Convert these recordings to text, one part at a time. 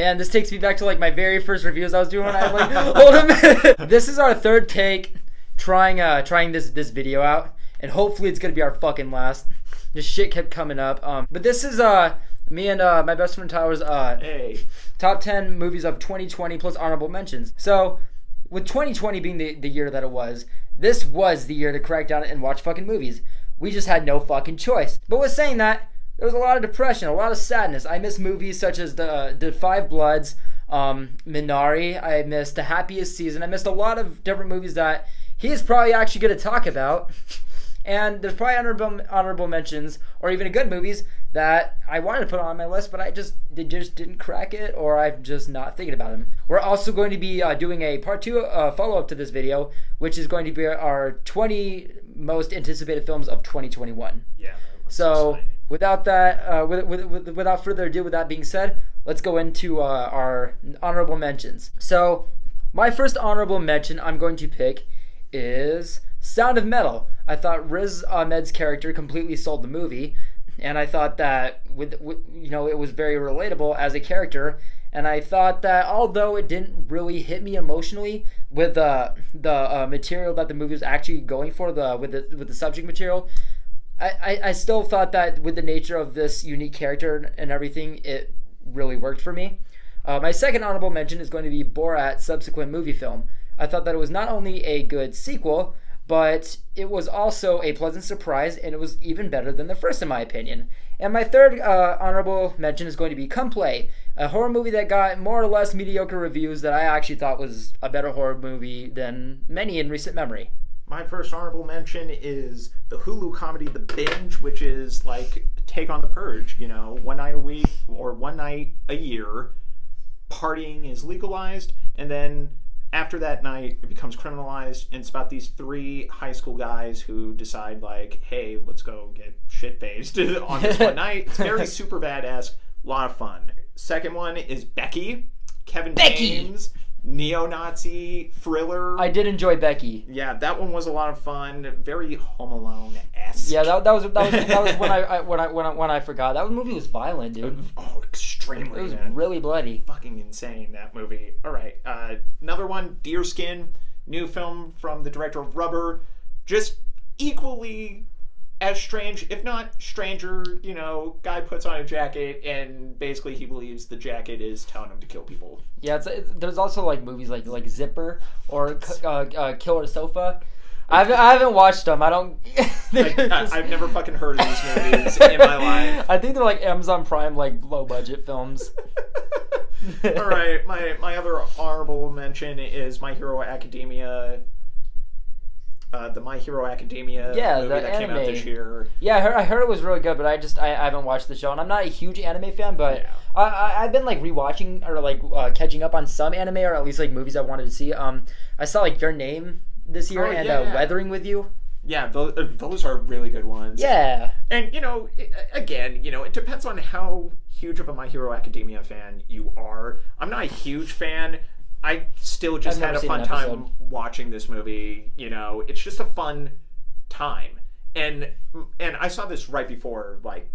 Man, this takes me back to like my very first reviews I was doing when I was like, hold a minute. This is our third take trying this video out, and hopefully it's gonna be our fucking last. This shit kept coming up. But this is me and my best friend Tyler's top 10 movies of 2020 plus honorable mentions. So with 2020 being the year that it was, this was the year to crack down and watch fucking movies. We just had no fucking choice. But with saying that, there was a lot of depression, a lot of sadness. I missed movies such as the Five Bloods, Minari. I missed The Happiest Season. I missed a lot of different movies that he's probably actually going to talk about. And there's probably honorable mentions, or even good movies that I wanted to put on my list, but they just didn't crack it, or I'm just not thinking about them. We're also going to be doing a part 2 follow-up to this video, which is going to be our 20 most anticipated films of 2021. Yeah. So exciting. Without that, without further ado, with that being said, let's go into our honorable mentions. So my first honorable mention I'm going to pick is Sound of Metal. I thought Riz Ahmed's character completely sold the movie, and I thought that with it was very relatable as a character. And I thought that although it didn't really hit me emotionally with the material that the movie was actually going for, with the subject material, I still thought that with the nature of this unique character and everything, it really worked for me. My second honorable mention is going to be Borat's subsequent movie film. I thought that it was not only a good sequel, but it was also a pleasant surprise, and it was even better than the first, in my opinion. And my third honorable mention is going to be Come Play, a horror movie that got more or less mediocre reviews that I actually thought was a better horror movie than many in recent memory. My first honorable mention is the Hulu comedy The Binge, which is like take on The Purge. One night a week or one night a year, partying is legalized, and then after that night, it becomes criminalized, and it's about these 3 high school guys who decide, like, hey, let's go get shit-faced on this one night. It's very Superbad-esque, a lot of fun. Second one is Becky. Kevin James, neo-Nazi thriller. I did enjoy Becky. Yeah, that one was a lot of fun. Very Home Alone-esque. Yeah, that was when I forgot. That movie was violent, dude. Oh, extremely. It was really bloody. Fucking insane, that movie. All right, another one, Deerskin, new film from the director of Rubber. Just equally as strange, if not stranger. Guy puts on a jacket and basically he believes the jacket is telling him to kill people. Yeah, there's also like movies like Zipper or Killer Sofa. I haven't watched them. I don't. I've never fucking heard of these movies in my life. I think they're like Amazon Prime, like low budget films. All right, my other honorable mention is My Hero Academia. The My Hero Academia movie that came out this year. Yeah, I heard it was really good, but I haven't watched the show, and I'm not a huge anime fan, but yeah. I've been like rewatching or like catching up on some anime, or at least like movies I wanted to see. I saw like Your Name this year and Weathering with You. Yeah, those are really good ones. Yeah. And, it depends on how huge of a My Hero Academia fan you are. I'm not a huge fan. I still just had a fun time watching this movie. It's just a fun time. And I saw this right before, like,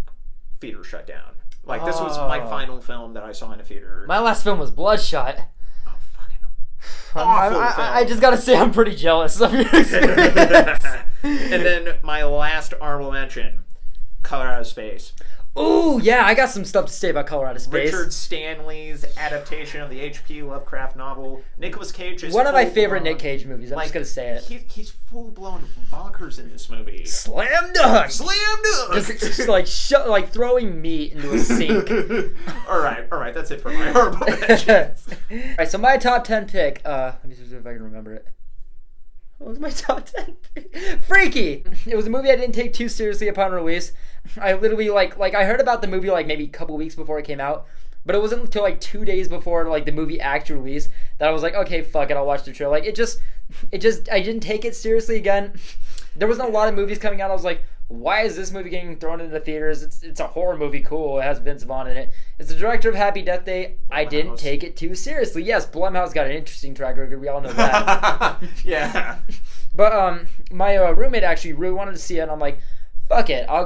theater shut down. Like, this was my final film that I saw in a theater. My last film was Bloodshot. I just gotta say I'm pretty jealous of your experience. And then my last honorable mention, Color Out of Space. Ooh, yeah, I got some stuff to say about Color Out of Space. Richard Stanley's adaptation of the H.P. Lovecraft novel. Nicolas Cage is one of my favorite Nick Cage movies. I'm just gonna say it. He's full-blown bonkers in this movie. Slam dunk! Slam dunk! Just like throwing meat into a sink. All right, that's it for my honorable mentions. All right, so my top 10 pick. Let me see if I can remember it. What was my top 10? Freaky! It was a movie I didn't take too seriously upon release. I literally, like I heard about the movie, like, maybe a couple weeks before it came out. But it wasn't until, like, 2 days before, like, the movie actually released that I was like, okay, fuck it, I'll watch the trailer. Like, I didn't take it seriously again. There wasn't a lot of movies coming out. I was like, why is this movie getting thrown into the theaters? It's a horror movie, cool. It has Vince Vaughn in it. It's the director of Happy Death Day. I didn't take it too seriously. Yes, Blumhouse got an interesting track record. We all know that. Yeah. But my roommate actually really wanted to see it, and I'm like, fuck it. I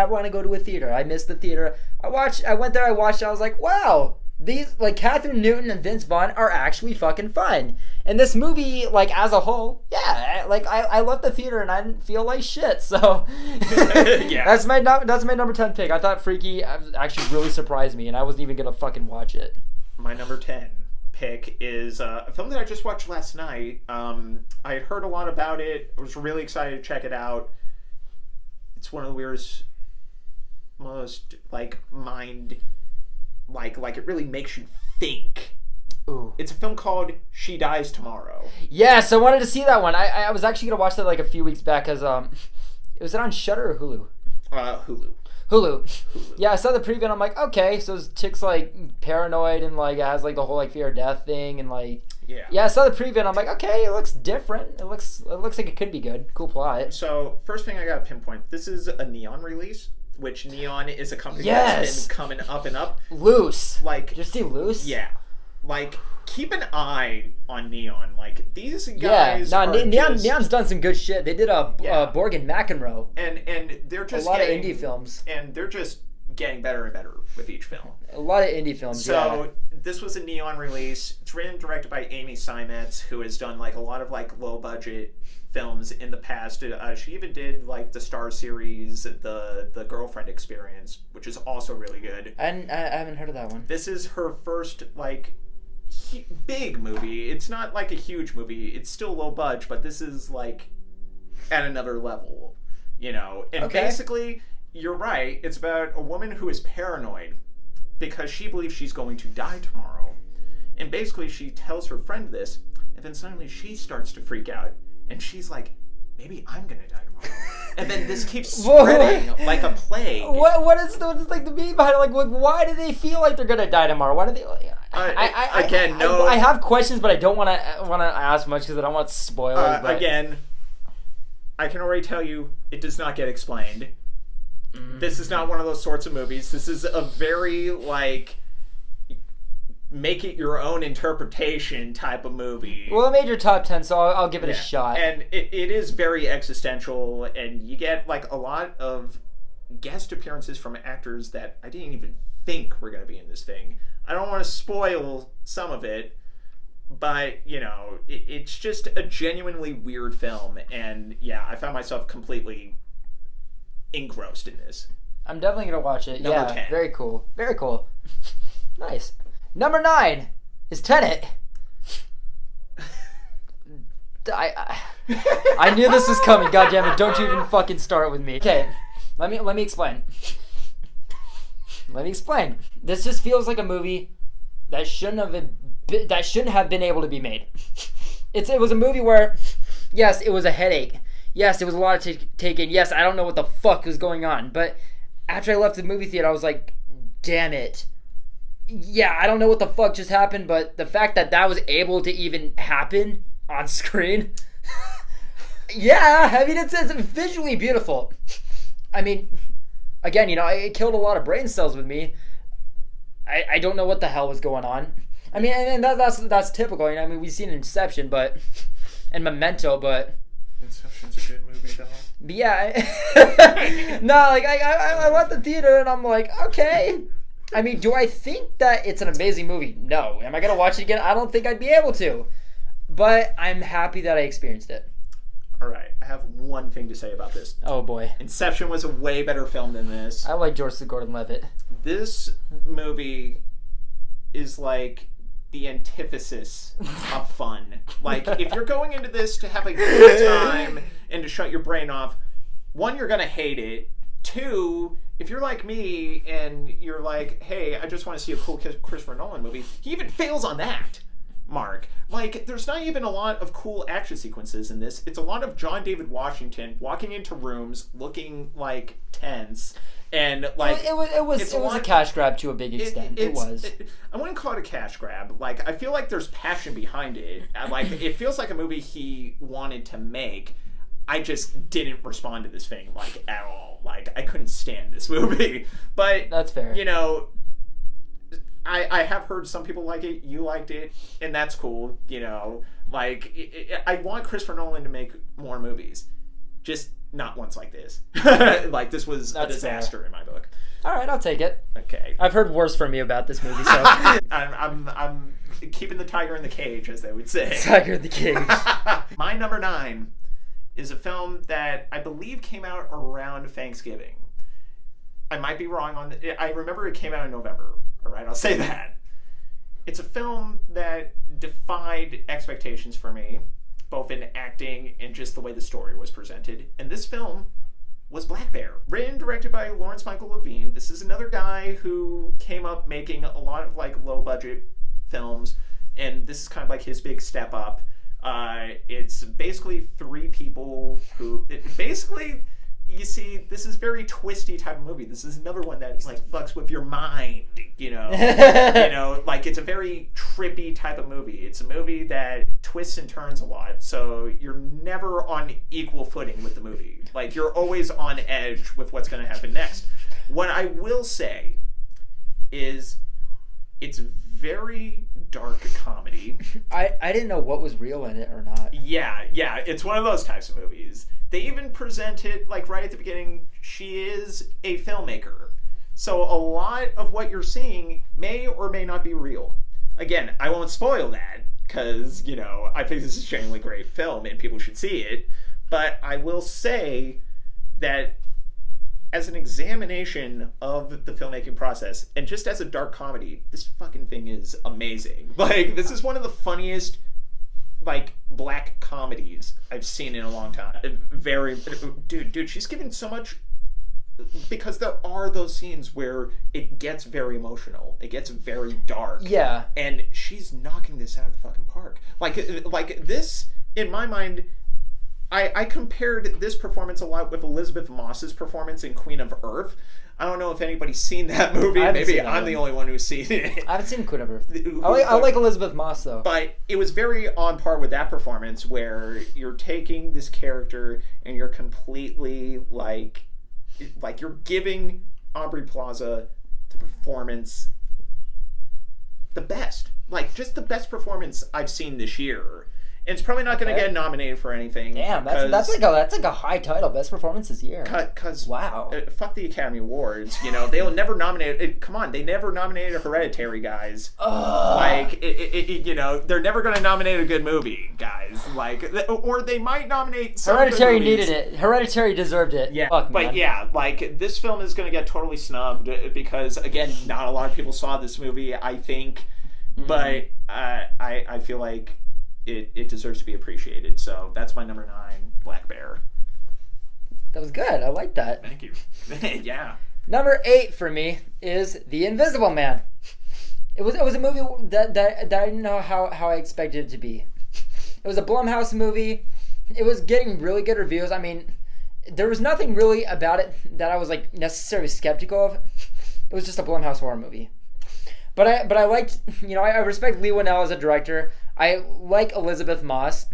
want to go to a theater. I missed the theater. I went there. I watched it. I was like, wow, these, like, Catherine Newton and Vince Vaughn are actually fucking fun. And this movie, like, as a whole, yeah, like, I left the theater and I didn't feel like shit. So Yeah. that's my number 10 pick. I thought Freaky actually really surprised me, and I wasn't even gonna fucking watch it. My number 10 pick is a film that I just watched last night. I had heard a lot about it. I was really excited to check it out. It's one of the weirdest, most, like, mind, like it really makes you think. Ooh. It's a film called She Dies Tomorrow. Yes, I wanted to see that one. I was actually gonna watch that like a few weeks back, because was it on Shudder or Hulu? Hulu. Yeah, I saw the preview and I'm like, okay, so this chick's like paranoid and like has like the whole like fear of death thing and like yeah, I saw the preview and I'm like, okay, it looks different. It looks like it could be good. Cool plot. So first thing I gotta pinpoint, this is a Neon release, which Neon is a company that's been coming up and up. Loose. Like, did you see Loose? Yeah. Like, keep an eye on Neon. Like, these guys Neon's done some good shit. They did Borg and McEnroe. And they're just a lot of indie films. And they're just getting better and better with each film. A lot of indie films, So, this was a Neon release. It's written and directed by Amy Seimetz, who has done, like, a lot of, like, low-budget films in the past. She even did, like, the Star series, the Girlfriend Experience, which is also really good. I haven't heard of that one. This is her first, like, big movie. It's not like a huge movie. It's still low budget, but this is like at another level, you know. And basically, you're right. It's about a woman who is paranoid because she believes she's going to die tomorrow. And basically, she tells her friend this, and then suddenly she starts to freak out, and she's like, maybe I'm gonna die tomorrow. And then this keeps spreading like a plague. What is like the meaning behind it? Like, why do they feel like they're gonna die tomorrow? Why do they? I have questions, but I don't want to ask much because I don't want spoilers. Again, I can already tell you it does not get explained. This is not one of those sorts of movies. This is a very like make it your own interpretation type of movie. Well, it made your top 10, so I'll give it a shot. And it is very existential, and you get like a lot of guest appearances from actors that I didn't even think were going to be in this thing. I don't want to spoil some of it, but you know, it's just a genuinely weird film, and yeah, I found myself completely engrossed in this. I'm definitely going to watch it. Number 10. Very cool. Very cool. Nice. Number 9 is Tennant. I knew this was coming. God damn it! Don't you even fucking start with me. Okay, let me explain. Let me explain. This just feels like a movie that shouldn't have been able to be made. It was a movie where, yes, it was a headache. Yes, it was a lot to take in. Yes, I don't know what the fuck was going on. But after I left the movie theater, I was like, damn it. Yeah, I don't know what the fuck just happened, but the fact that was able to even happen on screen. Yeah, I mean, it's visually beautiful. I mean, again, you know, it killed a lot of brain cells with me. I don't know what the hell was going on. I mean, and that's typical. You know, I mean, we've seen Inception, and Memento, but Inception's a good movie, though. But yeah, no, like I left the theater and I'm like, okay. I mean, do I think that it's an amazing movie? No. Am I gonna watch it again? I don't think I'd be able to. But I'm happy that I experienced it. All right, I have one thing to say about this. Oh boy. Inception was a way better film than this. I like George C. Gordon-Levitt. This movie is like the antithesis of fun. Like, if you're going into this to have a good time and to shut your brain off, one, you're gonna hate it. Two, if you're like me and you're like, hey, I just want to see a cool Christopher Nolan movie, he even fails on that, Mark. Like, there's not even a lot of cool action sequences in this. It's a lot of John David Washington walking into rooms looking like tense. And like it was a cash grab to a big extent. I wouldn't call it a cash grab. Like, I feel like there's passion behind it. Like, it feels like a movie he wanted to make. I just didn't respond to this thing like at all. Like, I couldn't stand this movie. But that's fair. You know, I have heard some people like it. You liked it, and that's cool. You know, like I want Christopher Nolan to make more movies, just not ones like this. Like, this was a disaster in my book. All right, I'll take it. Okay. I've heard worse from you about this movie, so. I'm keeping the tiger in the cage, as they would say. Tiger in the cage. My number 9 is a film that I believe came out around Thanksgiving. I might be wrong on it. I remember it came out in November. All right, I'll say that. It's a film that defied expectations for me, both in acting and just the way the story was presented. And this film was Black Bear. Written and directed by Lawrence Michael Levine. This is another guy who came up making a lot of like low budget films, and this is kind of like his big step up. It's basically 3 people who basically, you see, this is very twisty type of movie. This is another one that like fucks with your mind, you know. Like it's a very trippy type of movie. It's a movie that twists and turns a lot, so you're never on equal footing with the movie. Like you're always on edge with what's going to happen next. What I will say is it's very dark comedy. I didn't know what was real in it or not. Yeah, it's one of those types of movies. They even present it, like right at the beginning, she is a filmmaker. So a lot of what you're seeing may or may not be real. Again, I won't spoil that, because, you know, I think this is a genuinely great film and people should see it. But I will say that as an examination of the filmmaking process, and just as a dark comedy, this fucking thing is amazing. Like, this is one of the funniest, like, black comedies I've seen in a long time. Dude, she's given so much, because there are those scenes where it gets very emotional. It gets very dark. Yeah. And she's knocking this out of the fucking park. Like this, in my mind, I compared this performance a lot with Elizabeth Moss's performance in Queen of Earth. I don't know if anybody's seen that movie. Maybe I'm the only one who's seen it. I haven't seen Queen of Earth. I like Elizabeth Moss, though. But it was very on par with that performance, where you're taking this character and you're completely like you're giving Aubrey Plaza the performance, the best. Like, just the best performance I've seen this year. And it's probably not going to get nominated for anything. Damn, that's like a high title, best performance this year. Because wow, fuck the Academy Awards. You know, they'll never nominate it. Come on, they never nominated Hereditary, guys. Like, you know, they're never going to nominate a good movie, guys. Like, or they might nominate some Hereditary good movies. needed it. Hereditary deserved it. Yeah, fuck, but man. yeah, like, this film is going to get totally snubbed because, again, not a lot of people saw this movie, I think. Mm-hmm. But I feel like it deserves to be appreciated. So that's my number 9, Black Bear. That was good. I like that. Thank you. Yeah. Number 8 for me is The Invisible Man. It was a movie that I didn't know how I expected it to be. It was a Blumhouse movie. It was getting really good reviews. I mean, there was nothing really about it that I was like necessarily skeptical of. It was just a Blumhouse horror movie. But I liked, you know, I respect Lee Winnell as a director. I like Elizabeth Moss.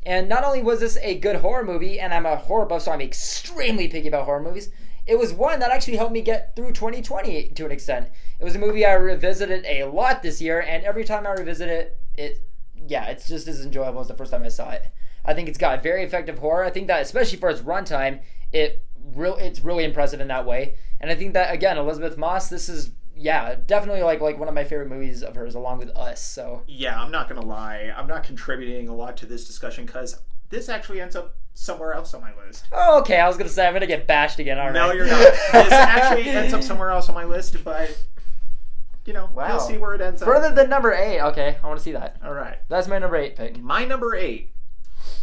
And not only was this a good horror movie, and I'm a horror buff, so I'm extremely picky about horror movies, it was one that actually helped me get through 2020 to an extent. It was a movie I revisited a lot this year, and every time I revisit it, it's just as enjoyable as the first time I saw it. I think it's got very effective horror. I think that, especially for its runtime, it's really impressive in that way. And I think that, again, Elizabeth Moss, this is... yeah, definitely like one of my favorite movies of hers, along with Us. So yeah, I'm not gonna lie, I'm not contributing a lot to this discussion because this actually ends up somewhere else on my list. Oh, okay. I was gonna say I'm gonna get bashed again. All right. No, you're not. This actually ends up somewhere else on my list, but you know, wow. We'll see where it ends up. Further than number 8. Okay, I want to see that. All right, that's my number 8 pick. My number 8.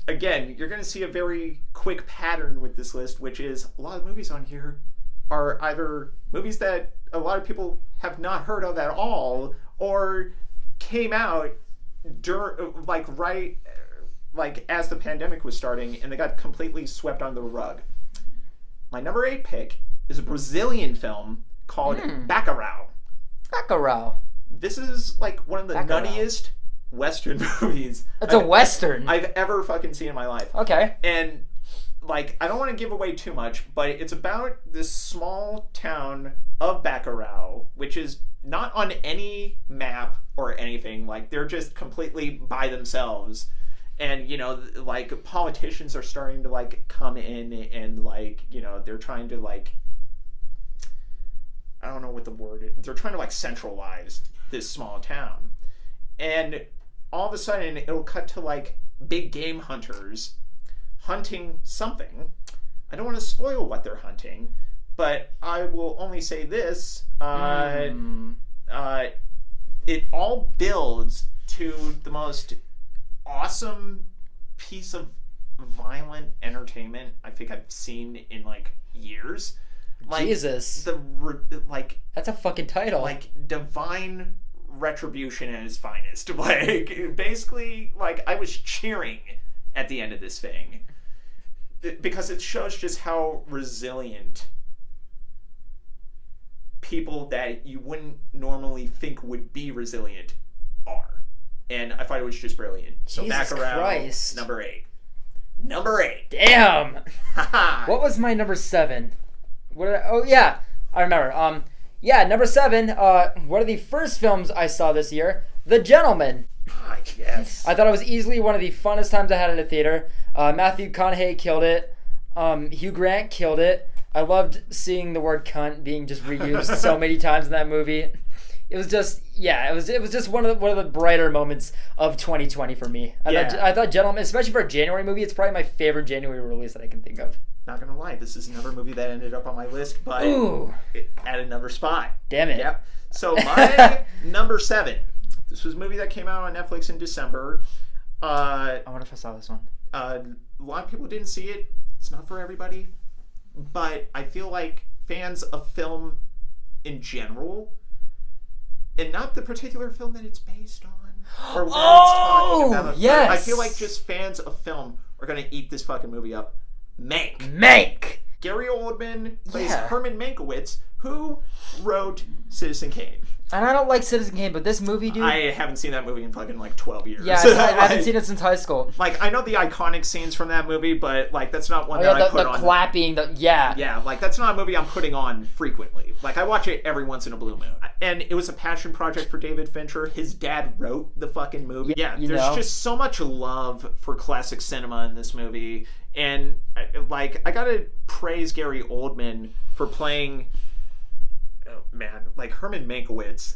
Again, you're gonna see a very quick pattern with this list, which is a lot of movies on here are either movies that a lot of people have not heard of at all, or came out as the pandemic was starting, and they got completely swept under the rug. My number 8 pick is a Brazilian film called Bacurau. Bacurau. This is like one of the nuttiest Western movies. It's a Western I've ever fucking seen in my life. Okay. And like, I don't want to give away too much, but it's about this small town of Bacurau, which is not on any map or anything. Like, they're just completely by themselves. And, you know, like, politicians are starting to, like, come in and, like, you know, they're trying to, like, I don't know what the word is. They're trying to like centralize this small town. And all of a sudden it'll cut to like big game hunters hunting something. I don't want to spoil what they're hunting, but I will only say this. It all builds to the most awesome piece of violent entertainment I think I've seen in like years. Like, Jesus. That's a fucking title. Like divine retribution at its finest. Like basically, like I was cheering at the end of this thing because it shows just how resilient people that you wouldn't normally think would be resilient are. And I thought it was just brilliant. So Jesus back around Christ. number 8. Number 8. Damn. What was my number 7? Oh yeah, I remember. Number 7. One of the first films I saw this year, The Gentleman. Yes. I thought it was easily one of the funnest times I had at a theater. Matthew McConaughey killed it. Hugh Grant killed it. I loved seeing the word cunt being just reused so many times in that movie. It was just, it was just one of the brighter moments of 2020 for me. I thought Gentleman, especially for a January movie, it's probably my favorite January release that I can think of. Not gonna lie, this is another movie that ended up on my list, but at another spot. Damn it. Yep. So my number 7. This was a movie that came out on Netflix in December. I wonder if I saw this one. A lot of people didn't see it. It's not for everybody. But I feel like fans of film in general, and not the particular film that it's based on, or what it's talking about. Yes. I feel like just fans of film are going to eat this fucking movie up. Mank! Gary Oldman plays Herman Mankiewicz, who wrote Citizen Kane. And I don't like Citizen Kane, but this movie, dude... I haven't seen that movie in fucking like 12 years. Yeah, I haven't seen it since high school. Like, I know the iconic scenes from that movie, but like that's not one that I put on. The clapping, Yeah, like that's not a movie I'm putting on frequently. Like I watch it every once in a blue moon. And it was a passion project for David Fincher. His dad wrote the fucking movie. Yeah, there's just so much love for classic cinema in this movie. And like I gotta praise Gary Oldman for playing, like Herman Mankiewicz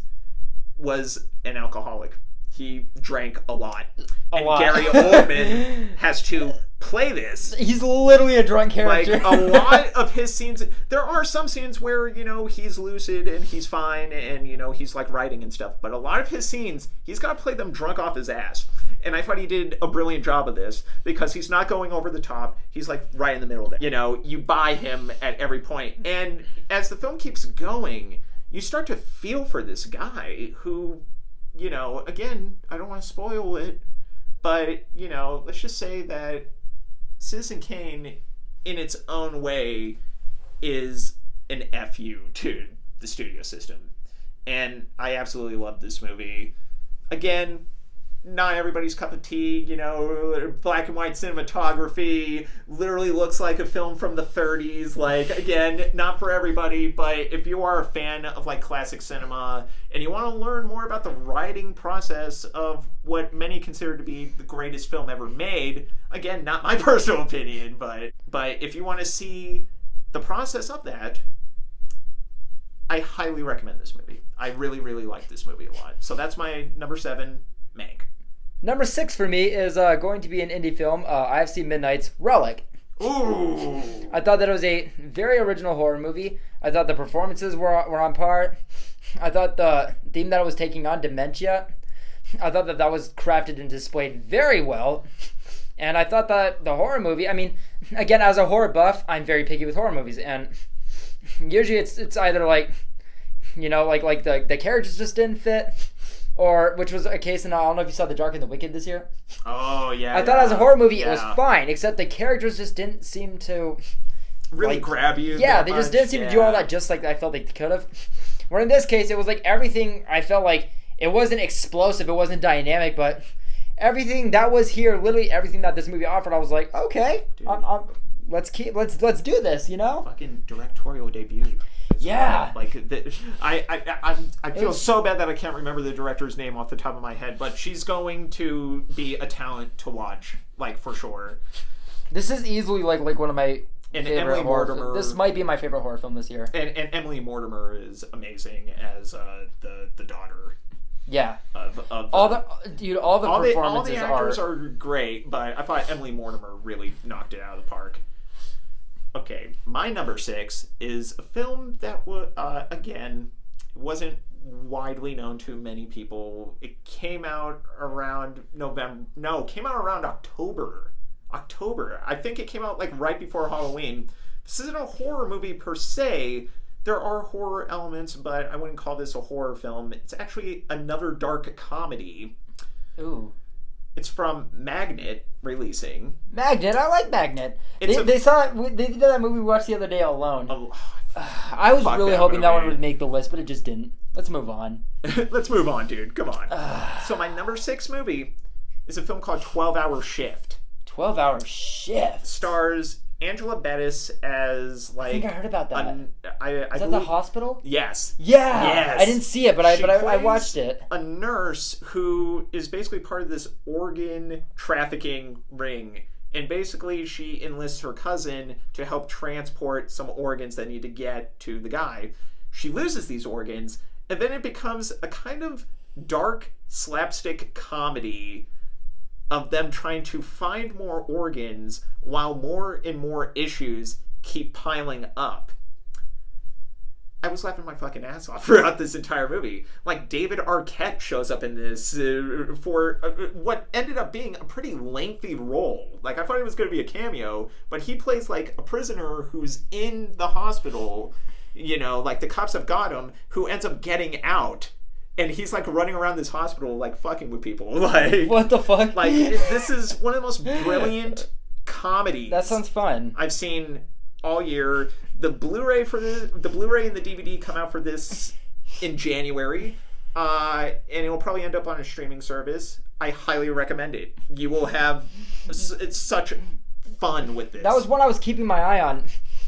was an alcoholic. He drank a lot. Gary Oldman has to play this. He's literally a drunk character. Like, a lot of his scenes... There are some scenes where, he's lucid and he's fine and, he's, like, writing and stuff. But a lot of his scenes, he's got to play them drunk off his ass. And I thought he did a brilliant job of this because he's not going over the top. He's, like, right in the middle there. You buy him at every point. And as the film keeps going, you start to feel for this guy who... again, I don't want to spoil it, but, let's just say that Citizen Kane, in its own way, is an FU to the studio system. And I absolutely love this movie. Again, not everybody's cup of tea, black and white cinematography, literally looks like a film from the 30s. Like, again, not for everybody, but if you are a fan of, like, classic cinema and you want to learn more about the writing process of what many consider to be the greatest film ever made, again, not my personal opinion, but if you want to see the process of that, I highly recommend this movie. I really, really like this movie a lot. So that's my number 7, Mank. Number 6 for me is going to be an indie film, IFC Midnight's Relic. Ooh! I thought that it was a very original horror movie. I thought the performances were on par. I thought the theme that it was taking on, dementia, I thought that was crafted and displayed very well. And I thought that the horror movie, I mean, again, as a horror buff, I'm very picky with horror movies. And usually it's either like, like the characters just didn't fit, or, which was a case in, I don't know if you saw The Dark and the Wicked this year. Oh, yeah. I thought as a horror movie it was fine, except the characters just didn't seem to... really grab you. Yeah, they just didn't seem to do all that just like I felt they could have. Where in this case, it was like everything, I felt like it wasn't explosive, it wasn't dynamic, but everything that was here, literally everything that this movie offered, I was like, okay, let's do this, Fucking directorial debut. Yeah. Like, I feel so bad that I can't remember the director's name off the top of my head, but she's going to be a talent to watch, like, for sure. This is easily like one of my And favorite Emily horror Mortimer. This might be my favorite horror film this year. And Emily Mortimer is amazing as the daughter. Yeah. Of all the performances all the actors are great, but I thought Emily Mortimer really knocked it out of the park. Okay, my number 6 is a film that again wasn't widely known to many people. It came out around October. I think it came out like right before Halloween. This isn't a horror movie per se. There are horror elements, but I wouldn't call this a horror film. It's actually another dark comedy. Ooh. It's from Magnet releasing. Magnet, I like Magnet. They did that movie we watched the other day alone. Oh, I was really hoping movie. That one would make the list, but it just didn't. Let's move on. Let's move on, dude. Come on. So my number 6 movie is a film called 12-Hour Shift. 12-Hour Shift. Stars Angela Bettis as like. I think I heard about that. Is that the hospital? Yes. Yeah. Yes. I didn't see it, but I watched it. A nurse who is basically part of this organ trafficking ring, and basically she enlists her cousin to help transport some organs that need to get to the guy. She loses these organs, and then it becomes a kind of dark slapstick comedy of them trying to find more organs while more and more issues keep piling up. I was laughing my fucking ass off throughout this entire movie. Like, David Arquette shows up in this for what ended up being a pretty lengthy role. Like, I thought it was going to be a cameo, but he plays like a prisoner who's in the hospital, you know, like the cops have got him, who ends up getting out. And he's like running around this hospital, like fucking with people. Like, what the fuck? Like, this is one of the most brilliant comedies. That sounds fun. I've seen all year. The Blu-ray and the DVD come out for this in January, and it will probably end up on a streaming service. I highly recommend it. You will have it's such fun with this. That was one I was keeping my eye on.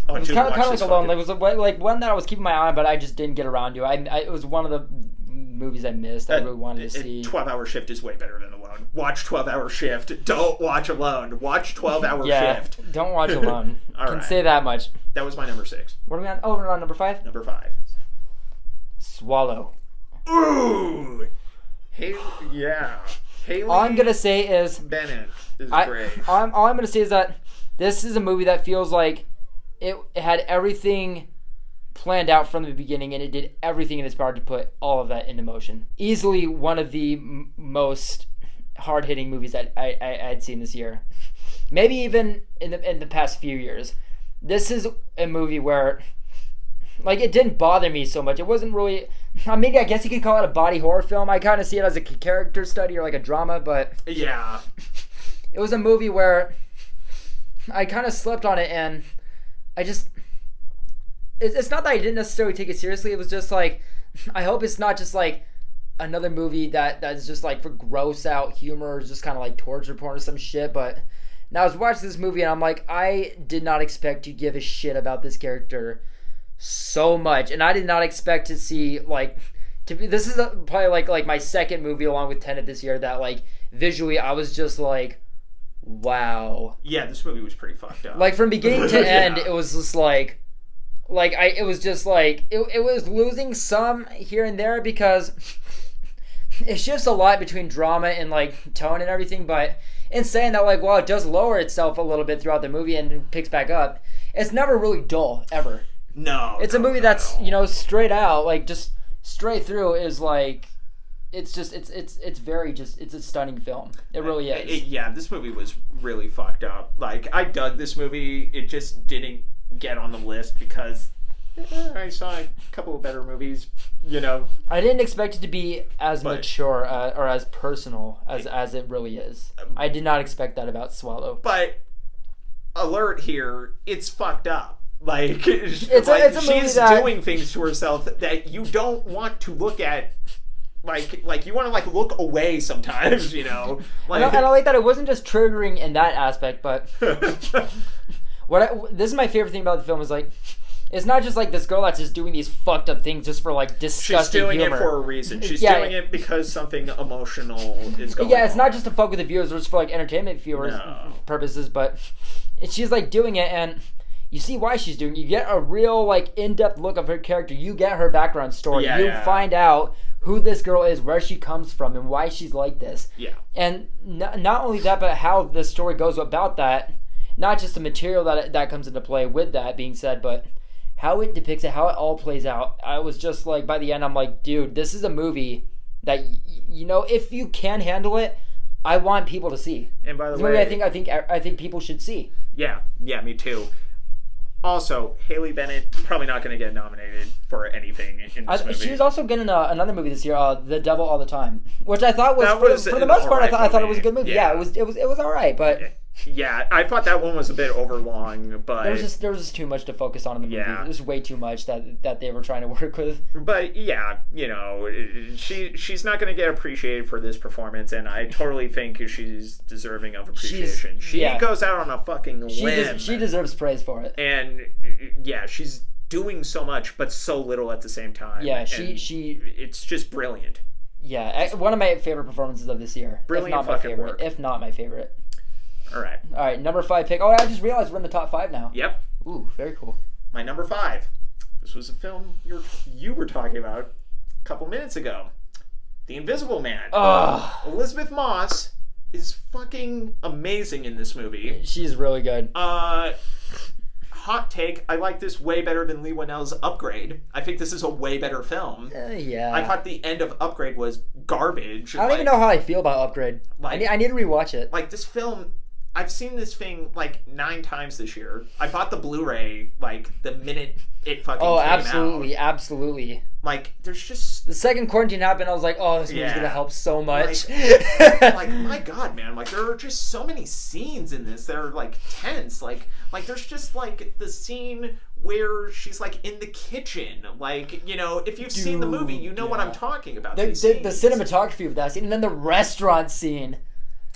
Oh, it was kind of like Alone. Fucking... It was like one that I was keeping my eye on, but I just didn't get around to. It was one of the movies I missed. I really wanted to see. 12-Hour Shift is way better than Alone. Watch 12-Hour Shift. Don't watch Alone. Watch 12-Hour Shift. Don't watch Alone. Can say that much. That was my number 6. What are we on? Oh, we're on number 5? Number 5. Swallow. Ooh! Yeah. Haley all I'm going to say is... Bennett is great. All I'm going to say is that this is a movie that feels like it had everything planned out from the beginning, and it did everything in its power to put all of that into motion. Easily one of the most hard-hitting movies that I'd seen this year. Maybe even in the past few years. This is a movie where, like, it didn't bother me so much. It wasn't really... maybe I guess you could call it a body horror film. I kind of see it as a character study or like a drama, but... Yeah. It was a movie where I kind of slept on it, and I just... It's not that I didn't necessarily take it seriously. It was just like, I hope it's not just like another movie that's just like for gross out humor or just kind of like torture porn or some shit. But now I was watching this movie and I'm like, I did not expect to give a shit about this character so much, and I did not expect to see this is probably like my second movie along with Tennant this year that like visually I was just like, wow. Yeah, this movie was pretty fucked up. Like from beginning to end, it was just it was just like it was losing some here and there because it shifts a lot between drama and like tone and everything. But in saying that, like, while it does lower itself a little bit throughout the movie and picks back up, it's never really dull ever. No, it's a movie that's straight out, like just straight through is like it's a stunning film. It really is. This movie was really fucked up. Like, I dug this movie. It just didn't get on the list because I saw a couple of better movies, I didn't expect it to be as mature or as personal as it really is. I did not expect that about Swallow. But alert here, it's fucked up. Like, it's a she's doing things to herself that you don't want to look at. Like you want to like look away sometimes, Like, and I like that it wasn't just triggering in that aspect, but this is my favorite thing about the film is like, it's not just like this girl that's just doing these fucked up things just for like disgusting humor. She's doing it for a reason. She's doing it because something emotional is going on. Yeah, it's not just to fuck with the viewers, or just for like entertainment viewers purposes, but she's like doing it, and you see why she's doing it. You get a real, like, in-depth look of her character. You get her background story. You find out who this girl is, where she comes from, and why she's like this. Yeah. And not only that, but how the story goes about that. Not just the material that comes into play with that being said, but how it depicts it, how it all plays out. I was just like, by the end, I'm like, dude, this is a movie that, you know, if you can handle it, I want people to see. And by the way, movie I think people should see. Yeah, me too. Also, Haley Bennett probably not going to get nominated for anything in this movie. She was also getting another movie this year, The Devil All the Time, which I thought was for the most part, I thought it was a good movie. Yeah, it was all right, but. Yeah, I thought that one was a bit overlong, but there was just too much to focus on in the movie. Yeah. There's way too much that they were trying to work with. But yeah, you know, she's not going to get appreciated for this performance, and I totally think she's deserving of appreciation. She goes out on a fucking limb. She deserves praise for it. And yeah, she's doing so much, but so little at the same time. Yeah, she it's just brilliant. Yeah, one of my favorite performances of this year. Brilliant fucking work. If not my favorite. All right, number 5 pick. Oh, I just realized we're in the top 5 now. Yep. Ooh, very cool. My number 5. This was a film you were talking about a couple minutes ago. The Invisible Man. Elizabeth Moss is fucking amazing in this movie. She's really good. Hot take, I like this way better than Lee Whannell's Upgrade. I think this is a way better film. Yeah. I thought the end of Upgrade was garbage. I don't even know how I feel about Upgrade. I need to rewatch it. Like, this film, I've seen this thing like 9 times this year. I bought the Blu-ray like the minute it fucking came out. Absolutely. Like, there's just... The second quarantine happened, I was like, oh, this movie's going to help so much. Like, my God, man. Like, there are just so many scenes in this that are, like, tense. Like there's just, like, the scene where she's, like, in the kitchen. Like, you know, if you've seen the movie, you know what I'm talking about. The cinematography of that scene, and then the restaurant scene.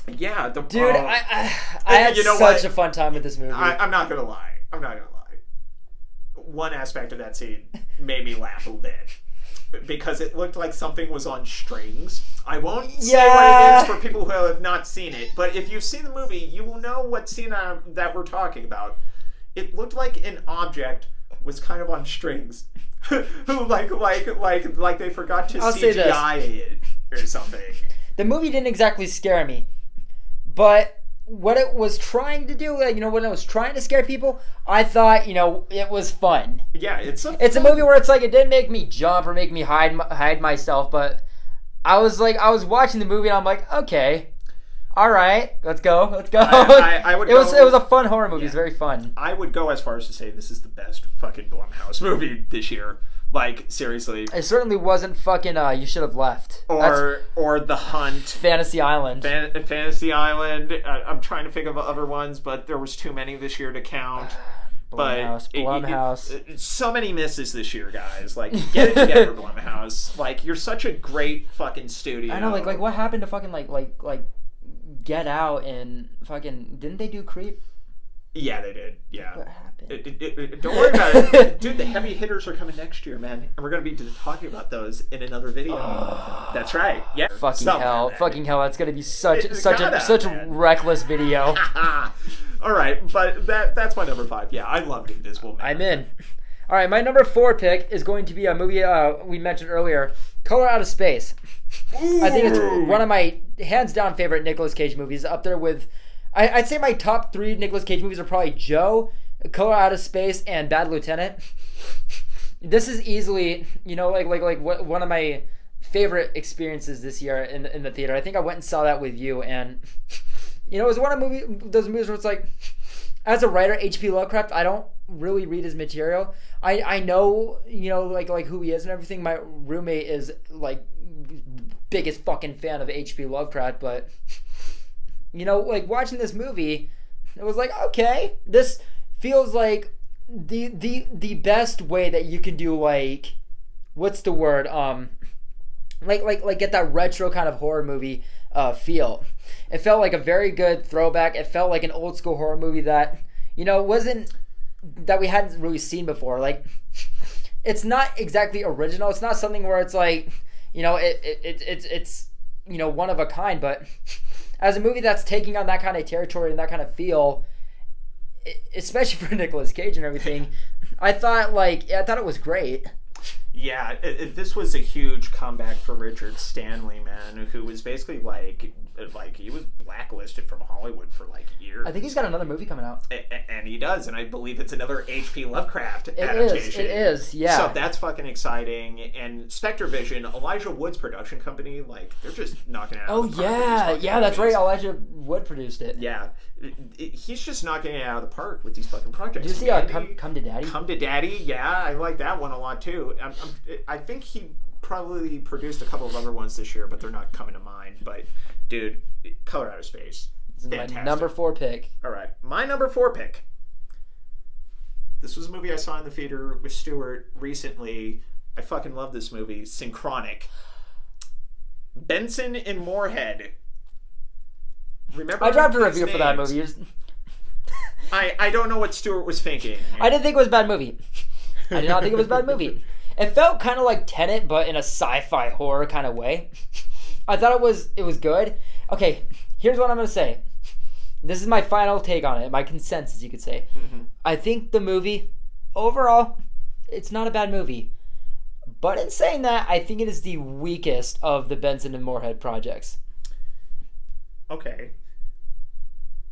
Yeah. Dude, I had such a fun time with this movie. I'm not going to lie. One aspect of that scene made me laugh a bit because it looked like something was on strings. I won't say what it is for people who have not seen it, but if you've seen the movie, you will know what scene that we're talking about. It looked like an object was kind of on strings, who like they forgot to CGI it or something. The movie didn't exactly scare me, but what it was trying to do, when it was trying to scare people, I thought, it was fun. Yeah, it's a movie where it's like, it didn't make me jump or make me hide myself, but I was watching the movie and I'm like, okay, all right, let's go. I would. It was a fun horror movie. Yeah. It was very fun. I would go as far as to say this is the best fucking Blumhouse movie this year. Like, seriously. It certainly wasn't fucking You Should Have Left. Or The Hunt. Fantasy Island. Fantasy Island. I'm trying to think of other ones, but there was too many this year to count. Blumhouse. So many misses this year, guys. Like, get it together, Blumhouse. Like, you're such a great fucking studio. I know, like what happened to fucking, like Get Out and fucking... Didn't they do Creep? Yeah, they did. Yeah. What happened? Don't worry about it. Dude, the heavy hitters are coming next year, man. And we're going to be talking about those in another video. That's right. Yeah. Fucking hell. That's going to be such a reckless video. All right. But that's my number 5. Yeah, I loved Invisible Man. I'm in. All right. My number 4 pick is going to be a movie we mentioned earlier, Color Out of Space. Ooh. I think it's one of my hands down favorite Nicolas Cage movies, up there with... I'd say my top 3 Nicolas Cage movies are probably Joe, Color Out of Space, and Bad Lieutenant. This is easily, like one of my favorite experiences this year in the theater. I think I went and saw that with you, and it was one of those movies where it's like, as a writer, H.P. Lovecraft, I don't really read his material. I know, like who he is and everything. My roommate is like biggest fucking fan of H.P. Lovecraft, but. Like watching this movie, it was like, okay, this feels like the best way that you can do, like, what's the word? Like get that retro kind of horror movie feel. It felt like a very good throwback. It felt like an old school horror movie that, wasn't that we hadn't really seen before. Like, it's not exactly original. It's not something where it's like, it's one of a kind, but as a movie that's taking on that kind of territory and that kind of feel, especially for Nicolas Cage and everything. I thought it was great. Yeah, this was a huge comeback for Richard Stanley, man, who was basically like he was blacklisted from Hollywood for like years. I think he's got another movie coming out. And he does, and I believe it's another H.P. Lovecraft adaptation. It is, yeah. So that's fucking exciting. And Spectre Vision, Elijah Wood's production company, like, they're just knocking it out of the park. Yeah, that's right. Elijah Wood produced it. Yeah. He's just knocking it out of the park with these fucking projects. Did you see Come to Daddy? Come to Daddy, yeah, I like that one a lot too. I think he probably produced a couple of other ones this year, but they're not coming to mind. But, dude, Color Out of Space. Fantastic. My number 4 pick. All right, my number 4 pick. This was a movie I saw in the theater with Stuart recently. I fucking love this movie, Synchronic. Benson and Moorhead. Remember? I dropped a review for that movie. I don't know what Stuart was thinking. I didn't think it was a bad movie. I did not think it was a bad movie. It felt kind of like Tennant, but in a sci-fi horror kind of way. I thought it was good. Okay, here's what I'm going to say. This is my final take on it, my consensus, you could say. Mm-hmm. I think the movie, overall, it's not a bad movie. But in saying that, I think it is the weakest of the Benson and Moorhead projects. Okay.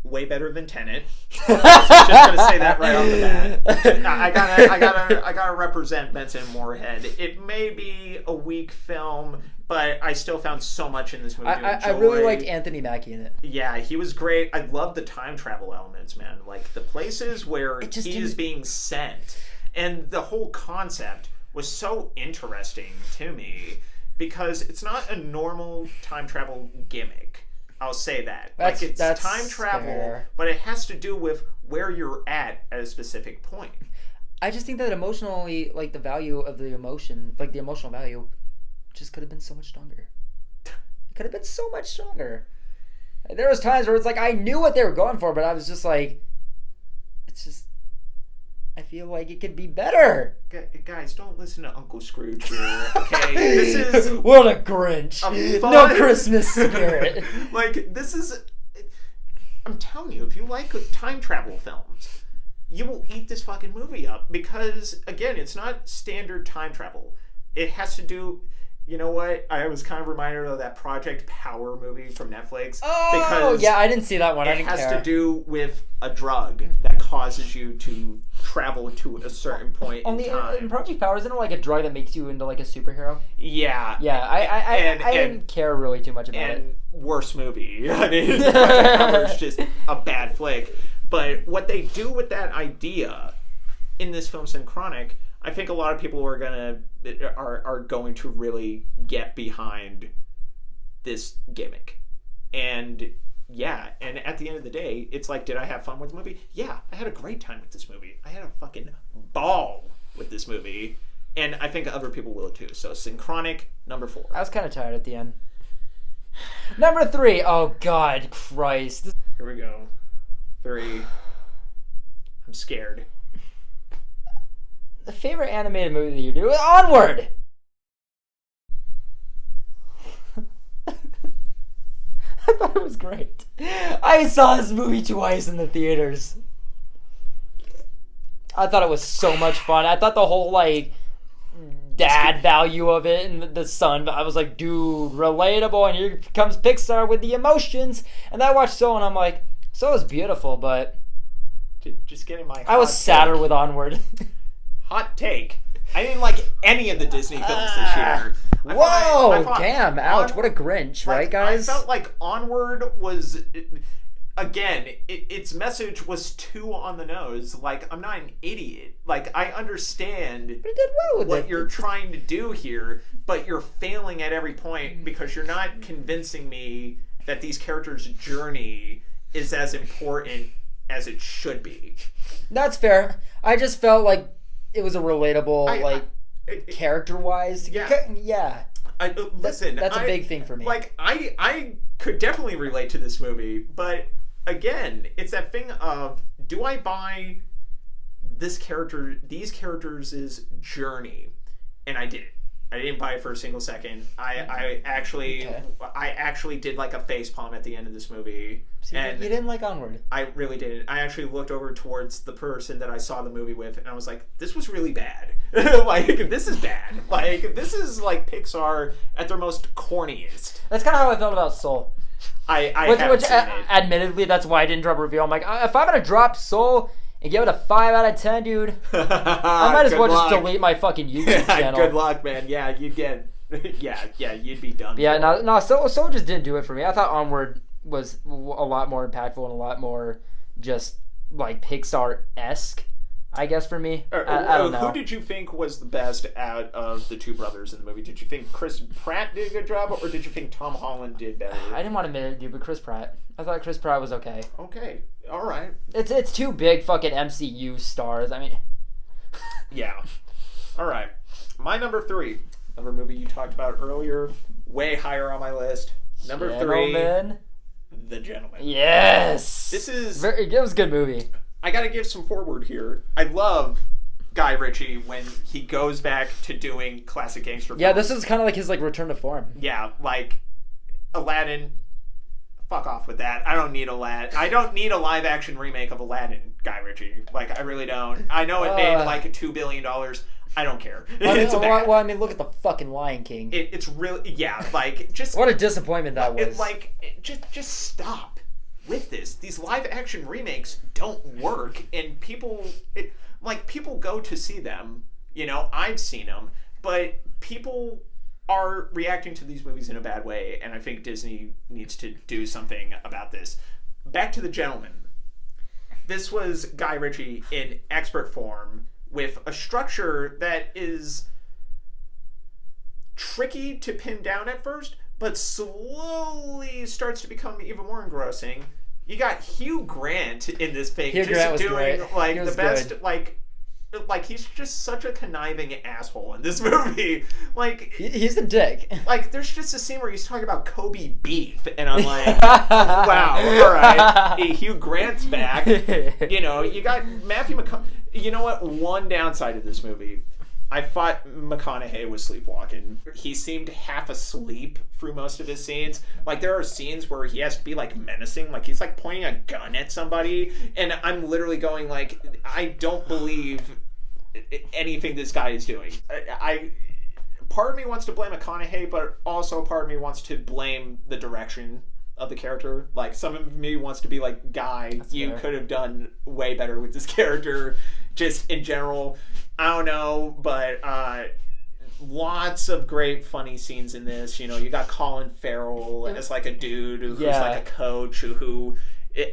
Way better than Tennant. So just gonna say that right off the bat. I gotta represent Benson and Moorhead. It may be a weak film, but I still found so much in this movie to enjoy. I really liked Anthony Mackie in it. Yeah, he was great. I love the time travel elements, man. Like the places where he is being sent, and the whole concept was so interesting to me because it's not a normal time travel gimmick. I'll say that. That's time travel, fair. But it has to do with where you're at a specific point. I just think that emotionally, like the value of the emotion, like the emotional value, just could have been so much stronger. It could have been so much stronger. There was times where it's like I knew what they were going for, but I was just like, it's just, I feel like it could be better. Guys, don't listen to Uncle Scrooge here, okay? This is... What a Grinch. No Christmas spirit. Like, this is... I'm telling you, if you like time travel films, you will eat this fucking movie up. Because, again, it's not standard time travel. It has to do... You know what? I was kind of reminded of that Project Power movie from Netflix. Oh, because yeah, I didn't see that one. It has to do with a drug that causes you to travel to a certain point in time. In Project Power, isn't it like a drug that makes you into like a superhero? Yeah. Yeah, I didn't care really too much about it. Worst movie. I mean, Project Power is just a bad flick. But what they do with that idea in this film, Synchronic, I think a lot of people are going to really get behind this gimmick. And yeah, and at the end of the day, it's like, did I have fun with the movie? Yeah, I had a great time with this movie. I had a fucking ball with this movie. And I think other people will too. So Synchronic, number 4. I was kind of tired at the end. Number 3. Oh, God Christ. Here we go. 3. I'm scared. The favorite animated movie that you do is Onward! I thought it was great. I saw this movie twice in the theaters. I thought it was so much fun. I thought the whole, like, dad value of it and the son, I was like, dude, relatable, and here comes Pixar with the emotions. And I watched Soul, and I'm like, Soul is beautiful, but... Just getting my... I was sadder with Onward. Hot take. I didn't like any of the Disney films this year. Damn, ouch, what a Grinch, right, guys? I felt like Onward was, again, its message was too on the nose. Like, I'm not an idiot. Like, I understand what you're trying to do here, but you're failing at every point because you're not convincing me that these characters' journey is as important as it should be. That's fair. I just felt like it was a relatable, character-wise. Yeah. Listen, that's a big thing for me. Like, I could definitely relate to this movie, but again, it's that thing of, do I buy these characters' journey? And I didn't. I didn't buy it for a single second. I actually did like a face palm at the end of this movie. See, and you didn't like Onward. I really didn't. I actually looked over towards the person that I saw the movie with, and I was like, "This was really bad. Like, this is bad. Like, this is like Pixar at their most corniest." That's kind of how I felt about Soul. Which admittedly, that's why I didn't drop a review. I'm like, if I'm gonna drop Soul and give it a 5 out of 10, dude, I might as well just delete my fucking YouTube channel. Good luck, man. Yeah, you'd get, you'd be done. Yeah, no, Soul just didn't do it for me. I thought Onward was a lot more impactful and a lot more just like Pixar-esque, I guess, for me. I don't know. Who did you think was the best out of the two brothers in the movie? Did you think Chris Pratt did a good job, or did you think Tom Holland did better? I didn't want to admit it, dude, but Chris Pratt. I thought Chris Pratt was okay. Okay, all right. It's two big fucking MCU stars. I mean, yeah. All right. My number 3, another movie you talked about earlier, way higher on my list. Number 3, The Gentleman. Yes. It was a good movie. I gotta give some forward here. I love Guy Ritchie when he goes back to doing classic gangster films. Yeah, this is kind of like his return to form. Yeah, like Aladdin. Fuck off with that. I don't need Aladdin. I don't need a live action remake of Aladdin, Guy Ritchie. Like, I really don't. I know it made like $2 billion. I don't care. I mean, look at the fucking Lion King. It's really, yeah, like, just... What a disappointment that was. Just stop with this. These live action remakes don't work, and people go to see them. You know, I've seen them, but people are reacting to these movies in a bad way, and I think Disney needs to do something about this. Back to The Gentleman. This was Guy Ritchie in expert form with a structure that is tricky to pin down at first, but slowly starts to become even more engrossing. You got Hugh Grant in this thing, Hugh Grant was doing great. Like the best, good. Like he's just such a conniving asshole in this movie. Like he's a dick. Like there's just a scene where he's talking about Kobe beef, and I'm like, wow, all right, Hugh Grant's back. You know, you got Matthew McConaughey. You know what? One downside of this movie, I thought McConaughey was sleepwalking. He seemed half asleep through most of his scenes. Like, there are scenes where he has to be, like, menacing. Like, he's, like, pointing a gun at somebody. And I'm literally going, like, I don't believe anything this guy is doing. Part of me wants to blame McConaughey, but also part of me wants to blame the direction of the character. Like, some of me wants to be like, Guy, you could have done way better with this character. Just in general, I don't know, but lots of great funny scenes in this. You know, you got Colin Farrell as like a dude who's like a coach who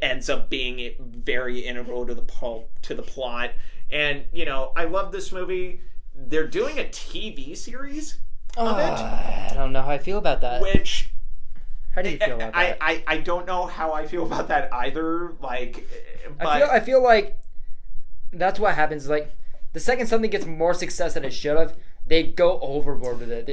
ends up being very integral to the plot. And you know, I love this movie. They're doing a TV series of it. I don't know how I feel about that. Which, how do you feel about that? I don't know how I feel about that either. Like, but I feel like that's what happens. Like, the second something gets more success than it should have, they go overboard with it.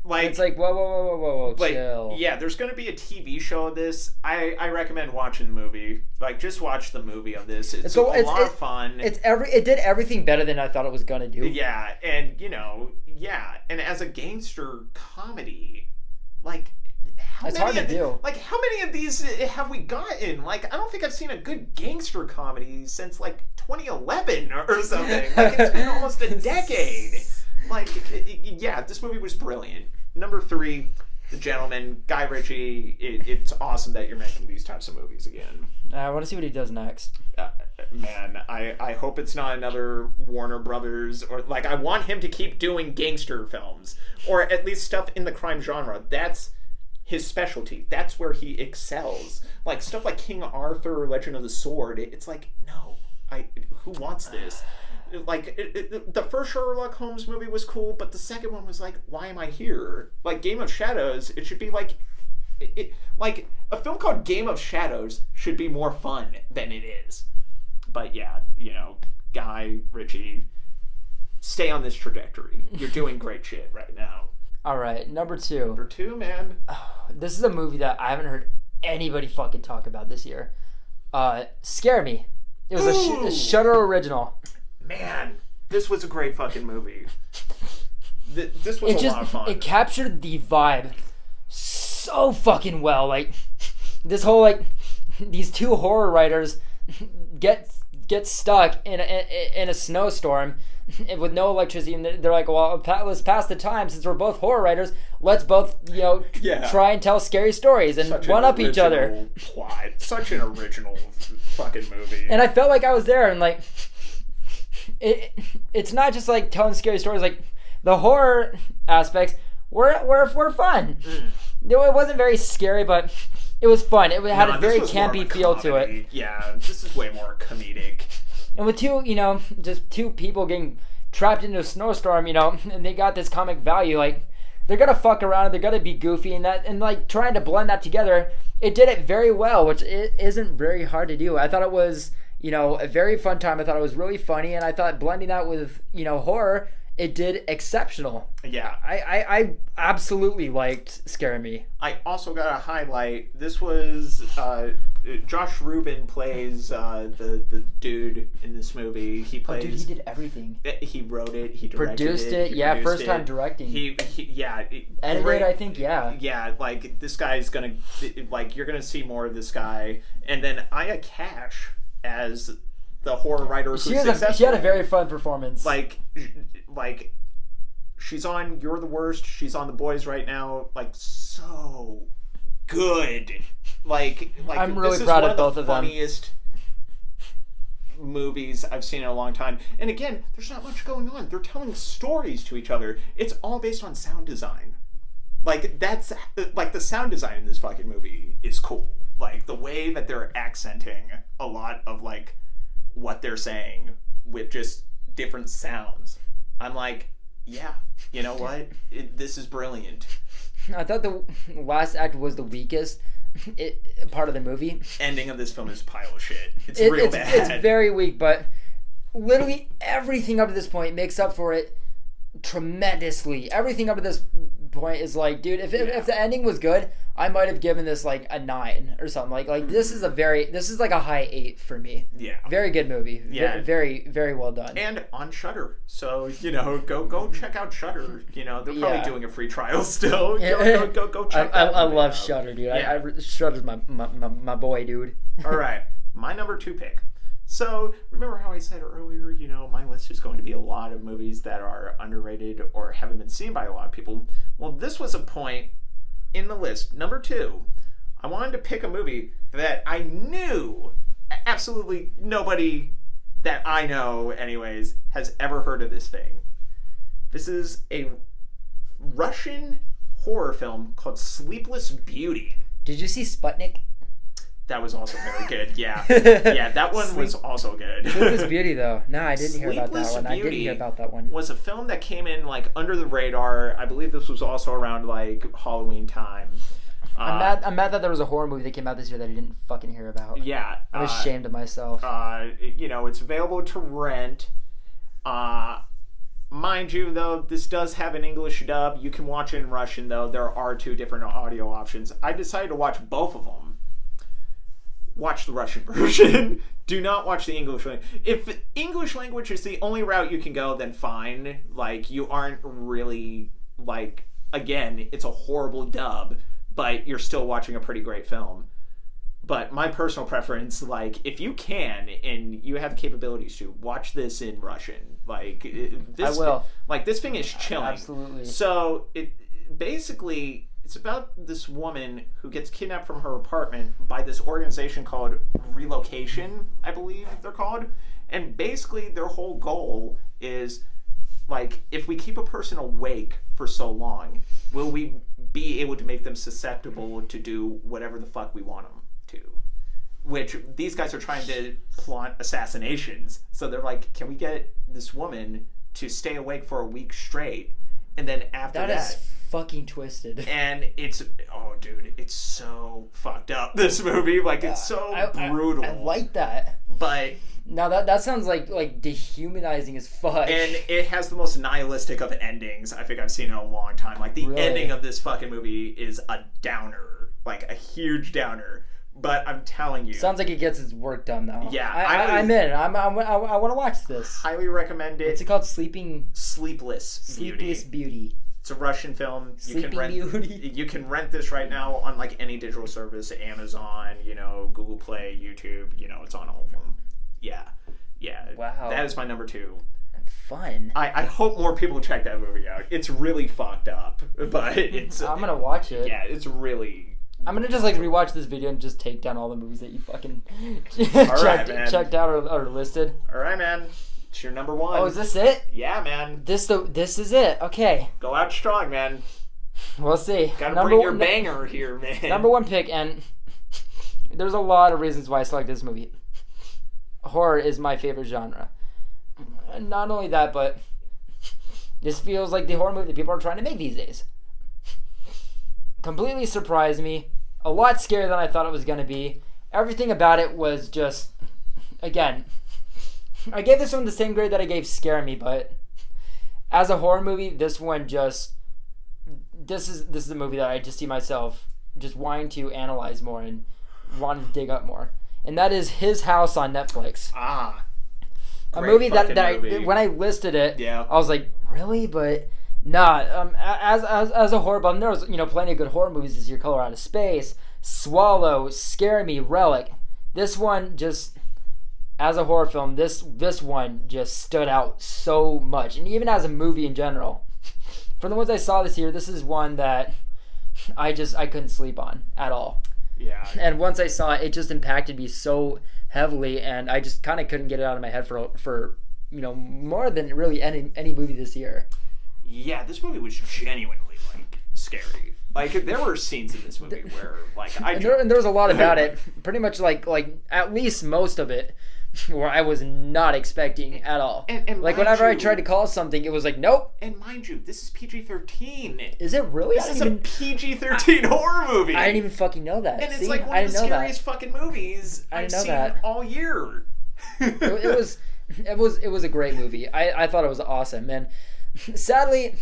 Like, it's like, whoa, like, chill. Yeah, there's going to be a TV show of this. I recommend watching the movie. Like, just watch the movie on this. It's a lot of fun. It did everything better than I thought it was going to do. Yeah, and, you know, and as a gangster comedy, like, it's hard to do. Like, how many of these have we gotten? Like, I don't think I've seen a good gangster comedy since, like, 2011 or something. Like, it's been almost a decade. Like, yeah, this movie was brilliant. Number 3, The Gentleman, Guy Ritchie. It's awesome that you're making these types of movies again. I want to see what he does next. Man, I hope it's not another Warner Brothers, or like, I want him to keep doing gangster films, or at least stuff in the crime genre. That's his specialty. That's where he excels. Like, stuff like King Arthur or Legend of the Sword, it's like, no, who wants this? Like, the first Sherlock Holmes movie was cool, but the second one was like, why am I here? Like, Game of Shadows, it should be like, like, a film called Game of Shadows should be more fun than it is. But yeah, you know, Guy Ritchie, stay on this trajectory. You're doing great shit right now. All right, number 2. Number 2, man. This is a movie that I haven't heard anybody fucking talk about this year. Scare Me. It was a Shudder original. Man, this was a great fucking movie. This was a lot of fun. It captured the vibe so fucking well. Like, this whole, like, these two horror writers get stuck in a snowstorm with no electricity, and they're like, well, let's pass the time since we're both horror writers. Let's both, try and tell scary stories and one up each other. Plot. Such an original fucking movie. And I felt like I was there, and like, it's not just like telling scary stories. Like, the horror aspects were fun. It wasn't very scary, but it was fun. It had a very campy feel to it. Yeah, this is way more comedic. And with just two people getting trapped into a snowstorm, and they got this comic value, like, they're gonna fuck around and they're gonna be goofy and like trying to blend that together. It did it very well, which it isn't very hard to do. I thought it was, a very fun time. I thought it was really funny, and I thought blending that with, horror, it did exceptional. Yeah. I absolutely liked Scare Me. I also got to highlight, this was, Josh Rubin plays the dude in this movie. He plays... Oh, dude, he did everything. He wrote it, he directed produced it. First time directing. Edited, I think, yeah. Yeah, like, this guy's gonna, like, you're gonna see more of this guy. And then Aya Cash as the horror writer who's successful. She had a very fun performance. Like, she's on You're the Worst. She's on The Boys right now. Like, so good. Like I'm really proud of both of them. This is one of the funniest movies I've seen in a long time. And again, there's not much going on. They're telling stories to each other. It's all based on sound design. Like, that's like the sound design in this fucking movie is cool. Like, the way that they're accenting a lot of like what they're saying with just different sounds. I'm like, yeah, you know what? This is brilliant. I thought the last act was the weakest part of the movie. Ending of this film is a pile of shit. It's real bad. It's very weak, but literally everything up to this point makes up for it tremendously. Everything up to this point is like, dude, if the ending was good, I might have given this like a 9 or something. Like this is like a high 8 for me. Yeah. Very good movie. Yeah. Very, very well done. And on Shudder. So, go check out Shudder. They're probably doing a free trial still. Go check that I love Shudder, dude. Yeah. Shudder's my boy, dude. All right. My number 2 pick. So, remember how I said earlier, my list is going to be a lot of movies that are underrated or haven't been seen by a lot of people. Well, this was a point in the list. Number 2, I wanted to pick a movie that I knew absolutely nobody that I know, anyways, has ever heard of this thing. This is a Russian horror film called Sleepless Beauty. Did you see Sputnik? That was also very good. Yeah. Yeah, that one was also good. Sleepless Beauty, though. No, I didn't hear about that one. I didn't hear about that one. Was a film that came in like under the radar. I believe this was also around like Halloween time. I'm mad that there was a horror movie that came out this year that I didn't fucking hear about. Yeah. I'm ashamed of myself. It's available to rent. Mind you, though, this does have an English dub. You can watch it in Russian, though. There are 2 different audio options. I decided to watch both of them. Watch the Russian version. Do not watch the English language. If English language is the only route you can go, then fine. Like, you aren't really, like, again, it's a horrible dub, but you're still watching a pretty great film. But my personal preference, like, if you can, and you have the capabilities to, watch this in Russian. Like, this, I will. Like, this thing is chilling. Absolutely. So, basically, it's about this woman who gets kidnapped from her apartment by this organization called Relocation, I believe they're called. And basically their whole goal is, like, if we keep a person awake for so long, will we be able to make them susceptible to do whatever the fuck we want them to? Which these guys are trying to plot assassinations. So they're like, can we get this woman to stay awake for a week straight? And then after that is fucking twisted. And it's, oh dude, it's so fucked up, this movie. Like, it's so brutal. I like that. But now that sounds like dehumanizing as fuck. And it has the most nihilistic of endings I think I've seen in a long time. Like, the ending of this fucking movie is a downer. Like, a huge downer. But I'm telling you. Sounds like it gets its work done, though. Yeah. I'm in. I want to watch this. Highly recommend it. What's it called? Sleepless Beauty. It's a Russian film. Sleeping Beauty. You can rent this right now on like any digital service, Amazon, Google Play, YouTube. It's on all of them. Yeah. Wow. That is my number 2. Fun. I hope more people check that movie out. It's really fucked up, but it's. I'm gonna watch it. Yeah, it's really. I'm gonna just rewatch this video and just take down all the movies that you fucking checked out or listed. All right, man. It's your number 1. Oh, is this it? Yeah, man. This is it. Okay. Go out strong, man. We'll see. Gotta bring your banger here, man. Number 1 pick, and there's a lot of reasons why I select this movie. Horror is my favorite genre. And not only that, but this feels like the horror movie that people are trying to make these days. Completely surprised me. A lot scarier than I thought it was going to be. Everything about it was just, again, I gave this one the same grade that I gave Scare Me, but as a horror movie, this is a movie that I just see myself just wanting to analyze more and wanting to dig up more. And that is His House on Netflix. A movie that when I listed it, yeah. I was like, really? But nah. As a horror buff, there was plenty of good horror movies this year. Color Out of Space, Swallow, Scare Me, Relic. This one just, as a horror film, this one just stood out so much, and even as a movie in general. From the ones I saw this year, this is one that I couldn't sleep on at all. Yeah. And once I saw it, it just impacted me so heavily, and I just kind of couldn't get it out of my head for more than really any movie this year. Yeah, this movie was genuinely scary. There were scenes in this movie where and there was a lot about it. Pretty much like at least most of it where I was not expecting at all. And whenever I tried to call something, it was like, nope. And mind you, this is PG-13. Is it really? This is a PG-13 horror movie. I didn't even fucking know that. And it's one of the scariest fucking movies I've seen all year. It was a great movie. I thought it was awesome. And sadly,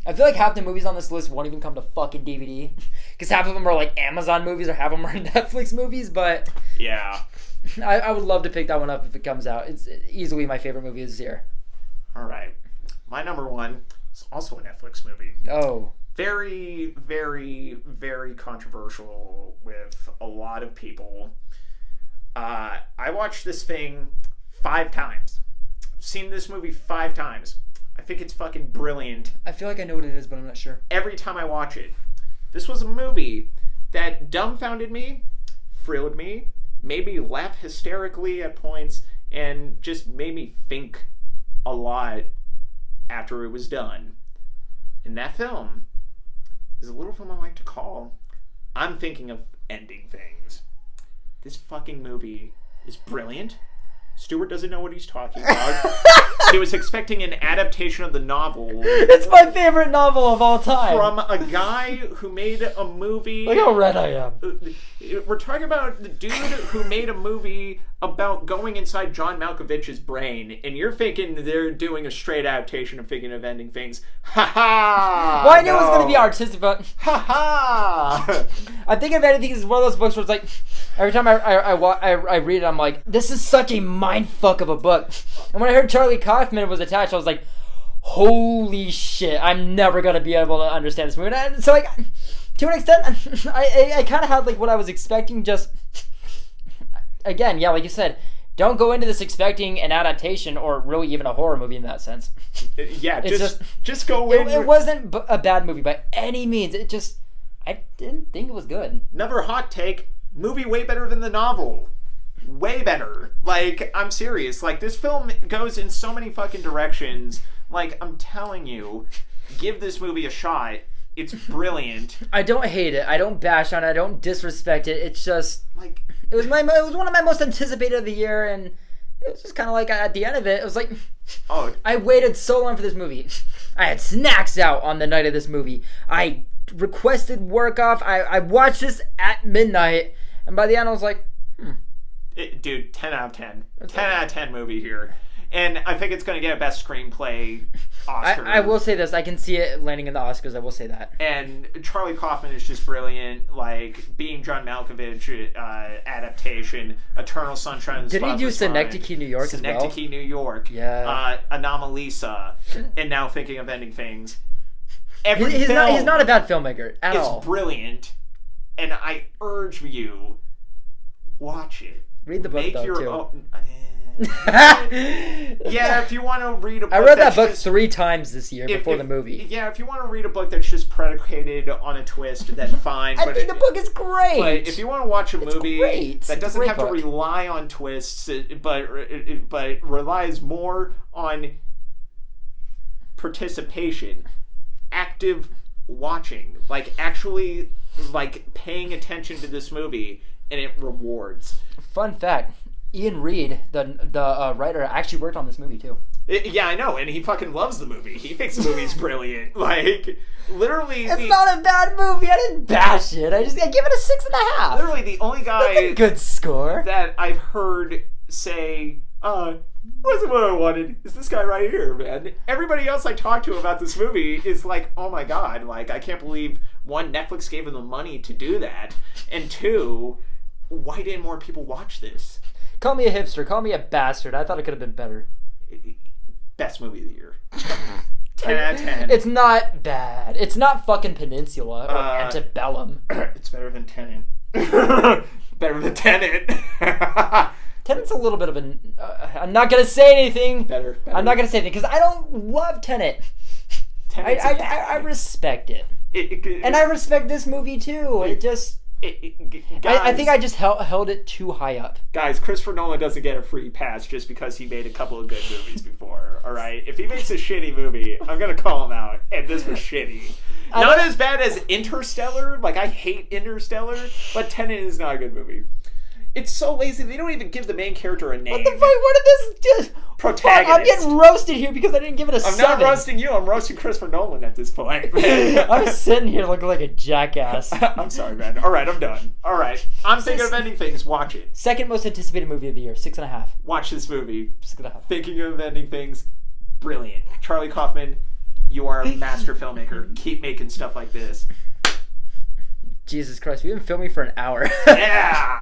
I feel like half the movies on this list won't even come to fucking DVD. Because half of them are Amazon movies or half of them are Netflix movies. But yeah. I would love to pick that one up if it comes out. It's easily my favorite movie this year. All right. My number 1 is also a Netflix movie. Oh. Very, very, very controversial with a lot of people. I watched this thing 5 times. I've seen this movie 5 times. I think it's fucking brilliant. I feel like I know what it is, but I'm not sure. Every time I watch it. This was a movie that dumbfounded me, thrilled me, made me laugh hysterically at points, and just made me think a lot after it was done. And that film is a little film I like to call I'm Thinking of Ending Things. This fucking movie is brilliant. Stuart doesn't know what he's talking about. He was expecting an adaptation of the novel. It's my favorite novel of all time. From a guy who made a movie... Look how red I am. We're talking about the dude who made a movie about going inside John Malkovich's brain, and you're thinking they're doing a straight adaptation of Thinking of Ending Things. Ha ha! Well, I knew it was going to be artistic, but... Ha ha! I think of Anything is one of those books where it's every time I read it, I'm like, this is such a mindfuck of a book. And when I heard Charlie Kaufman was attached, I was like, holy shit, I'm never going to be able to understand this movie. And so, to an extent, I kind of had, what I was expecting, just... Again, yeah, like you said, don't go into this expecting an adaptation or really even a horror movie in that sense. Yeah, just go in. It wasn't a bad movie by any means. I didn't think it was good. Another hot take, movie way better than the novel. Way better. I'm serious. This film goes in so many fucking directions. I'm telling you, give this movie a shot. It's brilliant. I don't hate it. I don't bash on it. I don't disrespect it. It's just... It was one of my most anticipated of the year, and it was just kind of at the end of it, it was oh, I waited so long for this movie. I had snacks out on the night of this movie. I requested work off. I watched this at midnight, and by the end I was like, dude, 10 out of 10. 10 out of 10 movie here. And I think it's going to get a best screenplay Oscar. I will say this. I can see it landing in the Oscars. I will say that. And Charlie Kaufman is just brilliant. Like, being John Malkovich, adaptation, Eternal Sunshine of the Didn't he do Spotless Synecdoche, New York as well? Synecdoche, New York. Yeah. Anomalisa. And now Thinking of Ending Things. He's not a bad filmmaker at all. It's brilliant. And I urge you, watch it. Read the book, too. Yeah, if you want to read a book, I read that book 3 times this year before the movie. Yeah, if you want to read a book that's just predicated on a twist, then fine. I think the book is great. But if you want to watch a movie that doesn't have to book. rely on twists, but relies more on participation, active watching, like actually like paying attention to this movie, and it rewards. Fun fact. Ian Reed, the writer, actually worked on this movie too. Yeah, I know, and he fucking loves the movie. He thinks the movie's brilliant. Like, literally... It's not a bad movie. I didn't bash it. I give it a 6.5. Literally, the only guy... That's a good score. ...that I've heard say, wasn't what I wanted, is this guy right here, man. Everybody else I talk to about this movie is like, oh my god, like, I can't believe, 1, Netflix gave him the money to do that, and 2, why didn't more people watch this? Call me a hipster. Call me a bastard. I thought it could have been better. Best movie of the year. 10 out of 10. It's not bad. It's not fucking Peninsula or Antebellum. It's better than Tennant. Better than Tennant. Tennant's a little bit of an... I'm not going to say anything. Better. I'm not going to say anything because I don't love Tennant. I respect it. And I respect this movie too. It just... I think I just held it too high up. Guys, Christopher Nolan doesn't get a free pass just because he made a couple of good movies before, alright? If he makes a shitty movie, I'm gonna call him out, and this was shitty. Not as bad as Interstellar, like I hate Interstellar, but Tenet is not a good movie. It's so lazy, they don't even give the main character a name. What the fuck? What did this do? Protagonist. I'm getting roasted here because I didn't give it a 7. I'm not roasting you, I'm roasting Christopher Nolan at this point. I'm sitting here looking like a jackass. I'm sorry, man. Alright, I'm done. Alright. I'm thinking of ending things. Watch it. Second most anticipated movie of the year. 6.5. Watch this movie. 6.5. Thinking of ending things. Brilliant. Charlie Kaufman, you are a master filmmaker. Keep making stuff like this. Jesus Christ, we've been filming for an hour. Yeah!